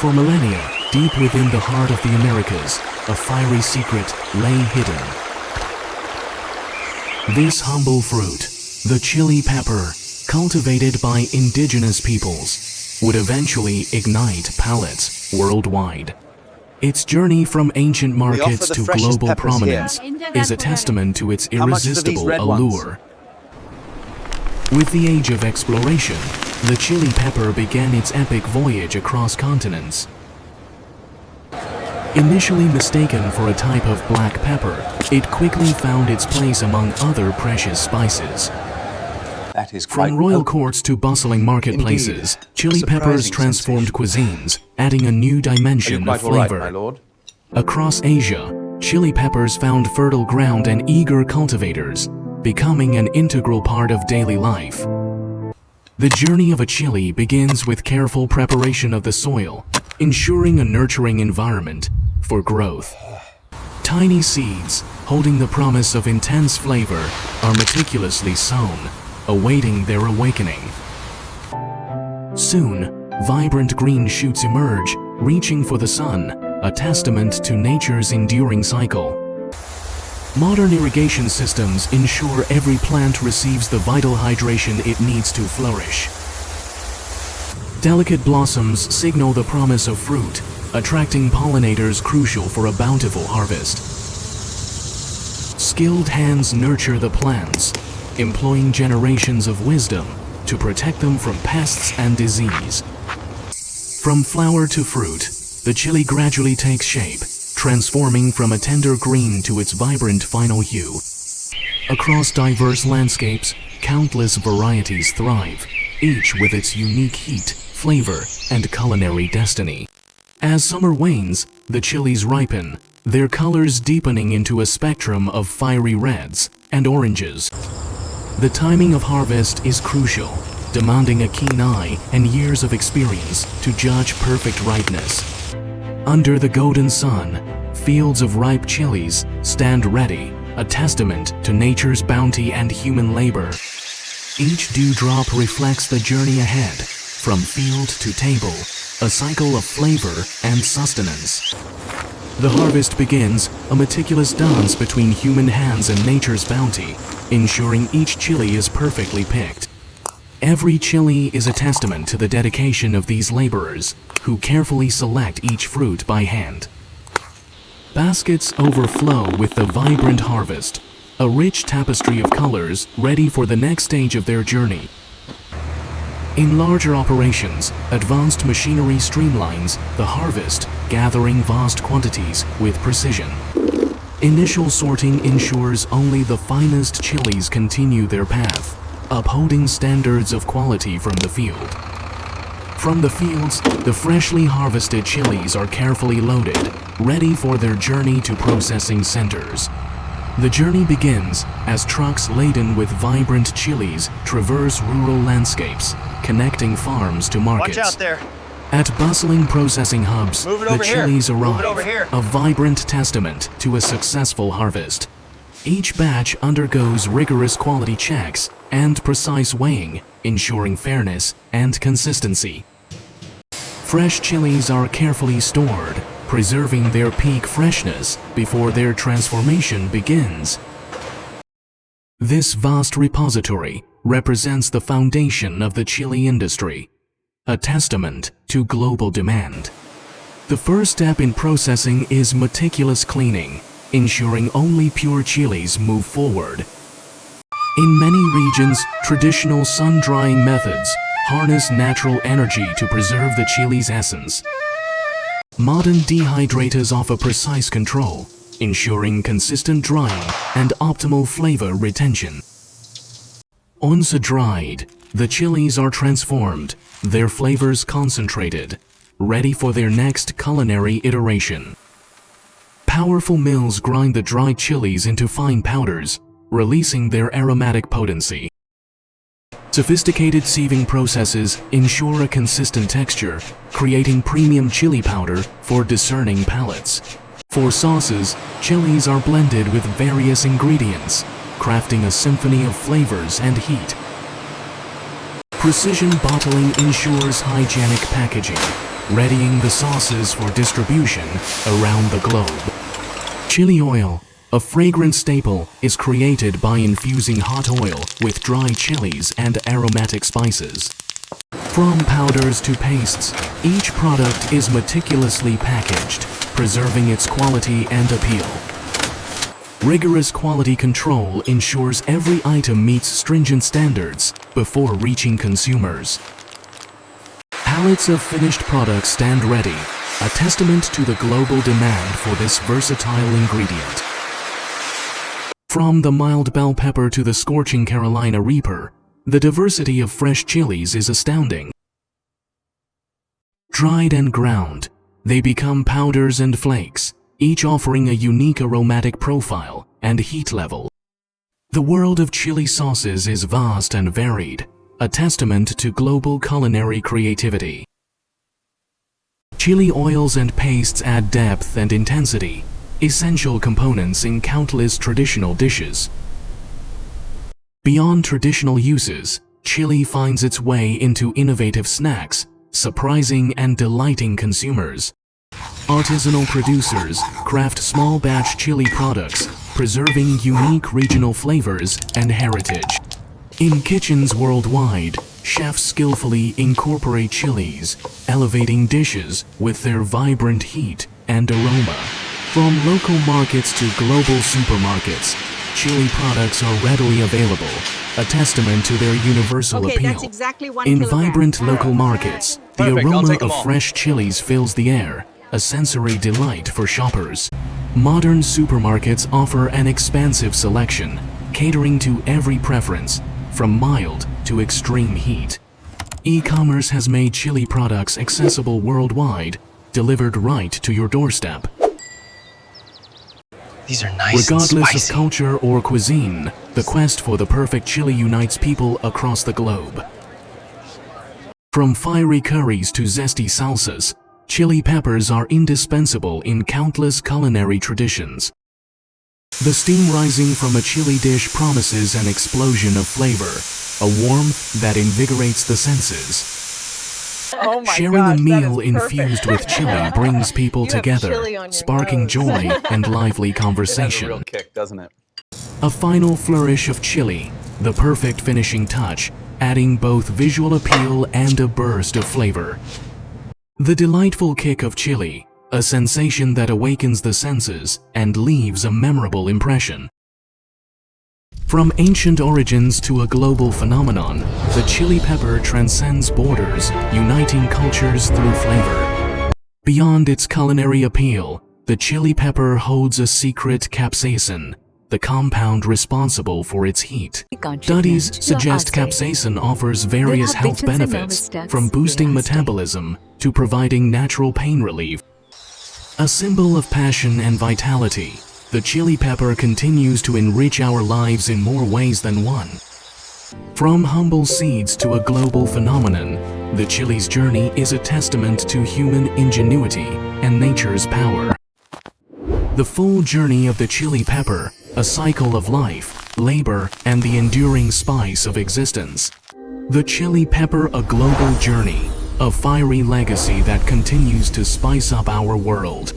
For millennia, deep within the heart of the Americas, a fiery secret lay hidden. This humble fruit, the chili pepper, cultivated by indigenous peoples, would eventually ignite palates worldwide. Its journey from ancient markets to global prominence is a testament to its irresistible allure. With the age of exploration, the chili pepper began its epic voyage across continents. Initially mistaken for a type of black pepper, it quickly found its place among other precious spices. That is From royal courts to bustling marketplaces, chili peppers transformed cuisines, adding a new dimension of flavor. Right, my lord? Across Asia, chili peppers found fertile ground and eager cultivators, becoming an integral part of daily life. The journey of a chili begins with careful preparation of the soil, ensuring a nurturing environment for growth. Tiny seeds, holding the promise of intense flavor, are meticulously sown, awaiting their awakening. Soon, vibrant green shoots emerge, reaching for the sun, a testament to nature's enduring cycle. Modern irrigation systems ensure every plant receives the vital hydration it needs to flourish. Delicate blossoms signal the promise of fruit, attracting pollinators crucial for a bountiful harvest. Skilled hands nurture the plants, employing generations of wisdom to protect them from pests and disease. From flower to fruit, the chili gradually takes shape, transforming from a tender green to its vibrant final hue. Across diverse landscapes, countless varieties thrive, each with its unique heat, flavor, and culinary destiny. As summer wanes, the chilies ripen, their colors deepening into a spectrum of fiery reds and oranges. The timing of harvest is crucial, demanding a keen eye and years of experience to judge perfect ripeness. Under the golden sun, fields of ripe chilies stand ready, a testament to nature's bounty and human labor. Each dewdrop reflects the journey ahead, from field to table, a cycle of flavor and sustenance. The harvest begins, a meticulous dance between human hands and nature's bounty, ensuring each chili is perfectly picked. Every chili is a testament to the dedication of these laborers, who carefully select each fruit by hand. Baskets overflow with the vibrant harvest, a rich tapestry of colors ready for the next stage of their journey. In larger operations, advanced machinery streamlines the harvest, gathering vast quantities with precision. Initial sorting ensures only the finest chilies continue their path, upholding standards of quality from the field. From the fields, the freshly harvested chilies are carefully loaded, ready for their journey to processing centers. The journey begins as trucks laden with vibrant chilies traverse rural landscapes, connecting farms to markets. Watch out there. At bustling processing hubs, the chilies arrive, a vibrant testament to a successful harvest. Each batch undergoes rigorous quality checks and precise weighing, ensuring fairness and consistency. Fresh chilies are carefully stored, preserving their peak freshness before their transformation begins. This vast repository represents the foundation of the chili industry, a testament to global demand. The first step in processing is meticulous cleaning, ensuring only pure chilies move forward. In many regions, traditional sun-drying methods harness natural energy to preserve the chili's essence. Modern dehydrators offer precise control, ensuring consistent drying and optimal flavor retention. Once dried, the chilies are transformed, their flavors concentrated, ready for their next culinary iteration. Powerful mills grind the dried chilies into fine powders, releasing their aromatic potency. Sophisticated sieving processes ensure a consistent texture, creating premium chili powder for discerning palates. For sauces, chilies are blended with various ingredients, crafting a symphony of flavors and heat. Precision bottling ensures hygienic packaging, readying the sauces for distribution around the globe. Chili oil, a fragrant staple, is created by infusing hot oil with dry chilies and aromatic spices. From powders to pastes, each product is meticulously packaged, preserving its quality and appeal. Rigorous quality control ensures every item meets stringent standards before reaching consumers. Pallets of finished products stand ready, a testament to the global demand for this versatile ingredient. From the mild bell pepper to the scorching Carolina Reaper, the diversity of fresh chilies is astounding. Dried and ground, they become powders and flakes, each offering a unique aromatic profile and heat level. The world of chili sauces is vast and varied, a testament to global culinary creativity. Chili oils and pastes add depth and intensity, essential components in countless traditional dishes. Beyond traditional uses, chili finds its way into innovative snacks, surprising and delighting consumers. Artisanal producers craft small-batch chili products, preserving unique regional flavors and heritage. In kitchens worldwide, chefs skillfully incorporate chilies, elevating dishes with their vibrant heat and aroma. From local markets to global supermarkets, chili products are readily available, a testament to their universal appeal. That's exactly 1 In kilogram. vibrant local markets, the Perfect, I'll aroma take 'em of all. fresh chilies fills the air, a sensory delight for shoppers. Modern supermarkets offer an expansive selection, catering to every preference, from mild to extreme heat. E-commerce has made chili products accessible worldwide, delivered right to your doorstep. These are nice Regardless and of spicy. culture or cuisine, the quest for the perfect chili unites people across the globe. From fiery curries to zesty salsas, chili peppers are indispensable in countless culinary traditions. The steam rising from a chili dish promises an explosion of flavor, a warmth that invigorates the senses. Oh my Sharing gosh, a that meal is perfect. infused with chili brings people You have together, chili on your sparking nose. joy and lively It has a conversation. real kick, doesn't it? A final flourish of chili, the perfect finishing touch, adding both visual appeal and a burst of flavor. The delightful kick of chili, a sensation that awakens the senses and leaves a memorable impression. From ancient origins to a global phenomenon, the chili pepper transcends borders, uniting cultures through flavor. Beyond its culinary appeal, the chili pepper holds a secret: capsaicin, the compound responsible for its heat. Studies suggest capsaicin offers various health benefits, from boosting metabolism to providing natural pain relief. A symbol of passion and vitality, the chili pepper continues to enrich our lives in more ways than one. From humble seeds to a global phenomenon, the chili's journey is a testament to human ingenuity and nature's power. The full journey of the chili pepper, a cycle of life, labor, and the enduring spice of existence. The chili pepper, a global journey, a fiery legacy that continues to spice up our world.